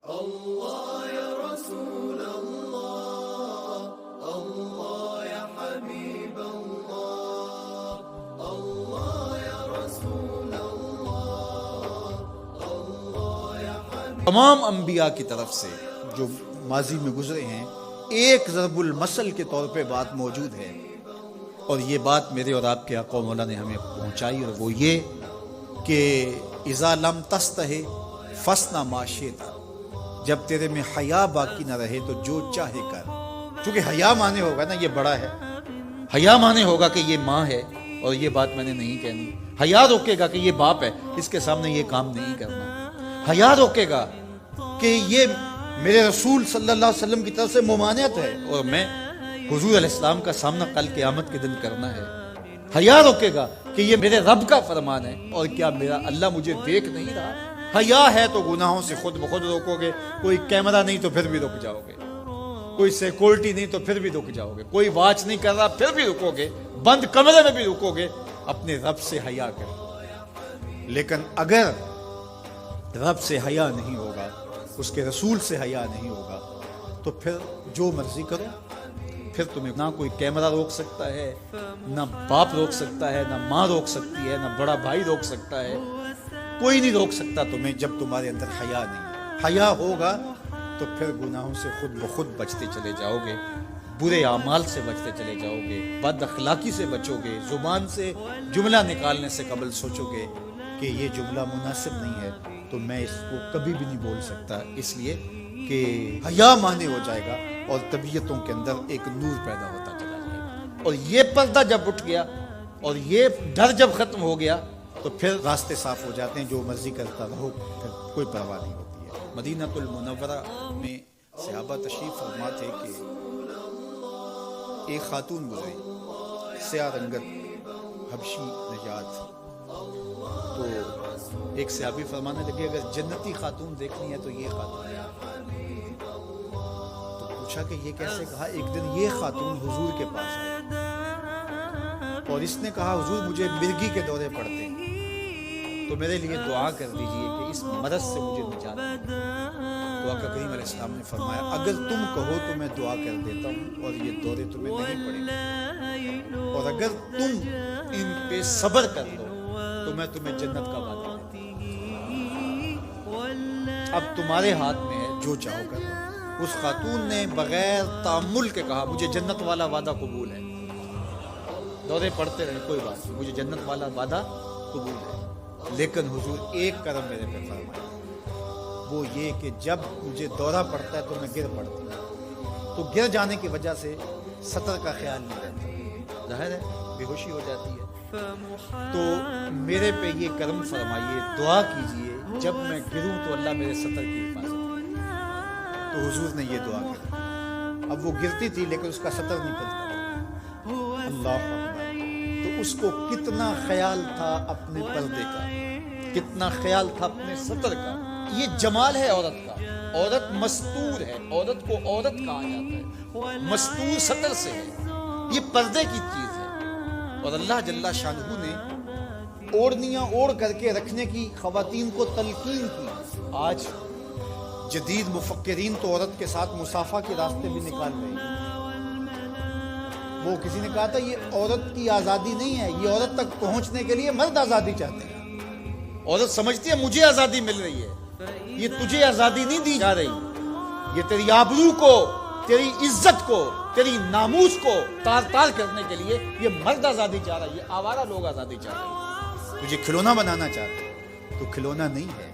اللہ یا رسول اللہ، اللہ یا حبیب اللہ، اللہ یا رسول اللہ، اللہ یا حبیب۔ تمام انبیاء کی طرف سے جو ماضی میں گزرے ہیں ایک ضرب المثل کے طور پہ بات موجود ہے، اور یہ بات میرے اور آپ کے آقا مولا نے ہمیں پہنچائی، اور وہ یہ کہ اذا لم تستحی فاصنع ما شئت، جب تیرے میں حیا باقی نہ رہے تو جو چاہے کر۔ چونکہ حیا مانے ہوگا نا یہ بڑا ہے، حیا مانے ہوگا کہ یہ ماں ہے اور یہ بات میں نے نہیں کہنی، حیا روکے گا کہ یہ باپ ہے اس کے سامنے یہ کام نہیں کرنا، حیا روکے گا کہ یہ میرے رسول صلی اللہ علیہ وسلم کی طرف سے ممانعت ہے اور میں حضور علیہ السلام کا سامنا کل قیامت کے دن کرنا ہے، حیا روکے گا کہ یہ میرے رب کا فرمان ہے اور کیا میرا اللہ مجھے دیکھ نہیں رہا۔ حیا ہے تو گناہوں سے خود بخود روکو گے، کوئی کیمرہ نہیں تو پھر بھی رک جاؤ گے، کوئی سیکورٹی نہیں تو پھر بھی رک جاؤ گے، کوئی واچ نہیں کر رہا پھر بھی رکو گے، بند کمرے میں بھی رکو گے، اپنے رب سے حیا کرو۔ لیکن اگر رب سے حیا نہیں ہوگا، اس کے رسول سے حیا نہیں ہوگا، تو پھر جو مرضی کرو، پھر تمہیں نہ کوئی کیمرہ روک سکتا ہے، نہ باپ روک سکتا ہے، نہ ماں روک سکتی ہے، نہ بڑا بھائی روک سکتا ہے، کوئی نہیں روک سکتا تمہیں جب تمہارے اندر حیا نہیں۔ حیا ہوگا تو پھر گناہوں سے خود بخود بچتے چلے جاؤ گے، برے اعمال سے بچتے چلے جاؤ گے، بد اخلاقی سے بچو گے، زبان سے جملہ نکالنے سے قبل سوچو گے کہ یہ جملہ مناسب نہیں ہے تو میں اس کو کبھی بھی نہیں بول سکتا، اس لیے کہ حیا مانے ہو جائے گا اور طبیعتوں کے اندر ایک نور پیدا ہوتا چلا جائے گا، اور یہ پردہ جب اٹھ گیا اور یہ ڈر جب ختم ہو گیا تو پھر راستے صاف ہو جاتے ہیں، جو مرضی کرتا رہو، پھر کوئی پرواہ نہیں ہوتی ہے۔ مدینہ المنورہ میں صحابہ تشریف فرما تھے کہ ایک خاتون گزری، سیاہ رنگت، حبشی نژاد، تو ایک صحابی فرمانے لگے اگر جنتی خاتون دیکھنی ہے تو یہ خاتون ہے، تو پوچھا کہ یہ کیسے؟ کہا ایک دن یہ خاتون حضور کے پاس آئی اور اس نے کہا حضور مجھے مرگی کے دورے پڑتے ہیں تو میرے لیے دعا کر دیجئے کہ اس مرض سے مجھے نجات ملے۔ تو آقا کریم علیہ السلام نے فرمایا اگر تم کہو تو میں دعا کر دیتا ہوں اور یہ دورے تمہیں نہیں پڑیں گے، اور اگر تم ان پہ صبر کر لو تو میں تمہیں جنت کا وعدہ دیتا ہوں۔ اب تمہارے ہاتھ میں ہے، جو چاہو کر لو۔ اس خاتون نے بغیر تأمل کے کہا مجھے جنت والا وعدہ قبول ہے، دورے پڑتے رہے کوئی بات نہیں، مجھے جنت والا وعدہ قبول ہے، لیکن حضور ایک کرم میرے پہ فرمائے، وہ یہ کہ جب مجھے دورہ پڑتا ہے تو میں گر پڑتی ہوں، تو گر جانے کی وجہ سے سطر کا خیال نہیں رہتا، ظاہر ہے بے ہوشی ہو جاتی ہے، تو میرے پہ یہ کرم فرمائیے، دعا کیجئے جب میں گروں تو اللہ میرے سطر کی حفاظت کرے۔ تو حضور نے یہ دعا کری، اب وہ گرتی تھی لیکن اس کا سطر نہیں پھلتا، اللہ اکبر۔ تو اس کو کتنا خیال تھا اپنے پردے کا، کتنا خیال تھا اپنے سطر کا۔ یہ جمال ہے عورت کا، عورت مستور ہے، عورت کو عورت کہا جاتا ہے، مستور سطر سے ہے، یہ پردے کی چیز ہے، اور اللہ جل شانہ نے اوڑھنیاں اوڑھ کر کے رکھنے کی خواتین کو تلقین کی۔ آج جدید مفکرین تو عورت کے ساتھ مسافہ کے راستے بھی نکال رہے ہیں۔ وہ کسی نے کہا تھا یہ عورت کی آزادی نہیں ہے، یہ عورت تک پہنچنے کے لیے مرد آزادی چاہتے ہیں۔ عورت سمجھتی ہے مجھے آزادی مل رہی ہے، یہ تجھے آزادی نہیں دی جا رہی، یہ تیری آبرو کو، تیری عزت کو، تیری ناموس کو تار تار کرنے کے لیے یہ مرد آزادی چاہ رہا ہے، یہ آوارہ لوگ آزادی چاہ رہے ہیں۔ تجھے کھلونا بنانا چاہتے ہیں تو کھلونا نہیں ہے،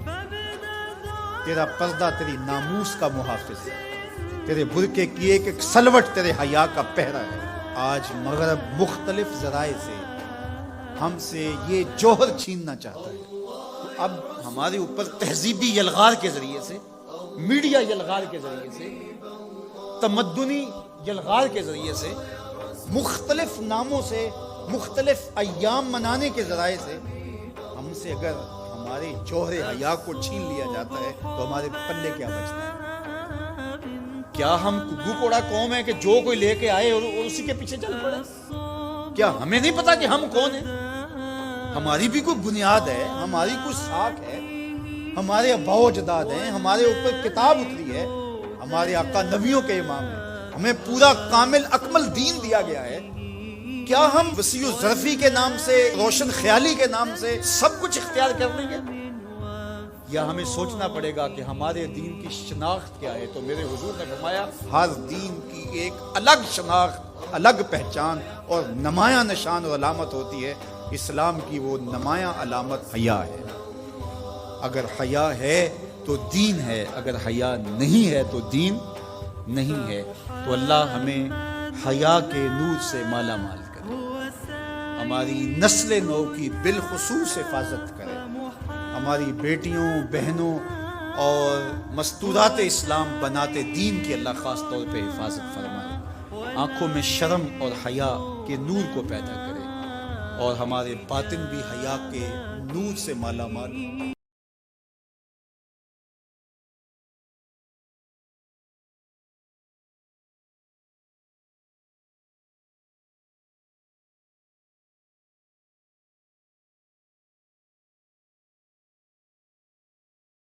تیرا پردہ تیری ناموس کا محافظ ہے، تیرے برقعے کی ایک ایک سلوٹ تیرے حیا کا پہرا ہے۔ آج مغرب مختلف ذرائع سے ہم سے یہ جوہر چھیننا چاہتا ہے، تو اب ہمارے اوپر تہذیبی یلغار کے ذریعے سے، میڈیا یلغار کے ذریعے سے، تمدنی یلغار کے ذریعے سے، مختلف ناموں سے، مختلف ایام منانے کے ذرائع سے ہم سے اگر ہمارے جوہر حیا کو چھین لیا جاتا ہے تو ہمارے پلے کیا بچتا ہے؟ کیا ہم کگو کوڑا قوم ہے کہ جو کوئی لے کے آئے اور اسی کے پیچھے چل پڑے؟ کیا ہمیں نہیں پتا کہ ہم کون ہیں؟ ہماری بھی کوئی بنیاد ہے، ہماری کوئی ساکھ ہے، ہمارے ابا و اجداد ہیں، ہمارے اوپر کتاب اتری ہے، ہمارے آقا نبیوں کے امام ہیں، ہمیں پورا کامل اکمل دین دیا گیا ہے. کیا ہم وسیع ظرفی کے نام سے، روشن خیالی کے نام سے سب کچھ اختیار کر لیں گے؟ یا ہمیں سوچنا پڑے گا کہ ہمارے دین کی شناخت کیا ہے؟ تو میرے حضور نے فرمایا ہر دین کی ایک الگ شناخت، الگ پہچان اور نمایاں نشان اور علامت ہوتی ہے. اسلام کی وہ نمایاں علامت حیا ہے. اگر حیا ہے تو دین ہے، اگر حیا نہیں ہے تو دین نہیں ہے. تو اللہ ہمیں حیا کے نور سے مالا مال کرے، ہماری نسل نو کی بالخصوص حفاظت کرے، ہماری بیٹیوں، بہنوں اور مستورات اسلام بناتے دین کی اللہ خاص طور پہ حفاظت فرمائے، آنکھوں میں شرم اور حیا کے نور کو پیدا کرے اور ہمارے باطن بھی حیا کے نور سے مالا مال.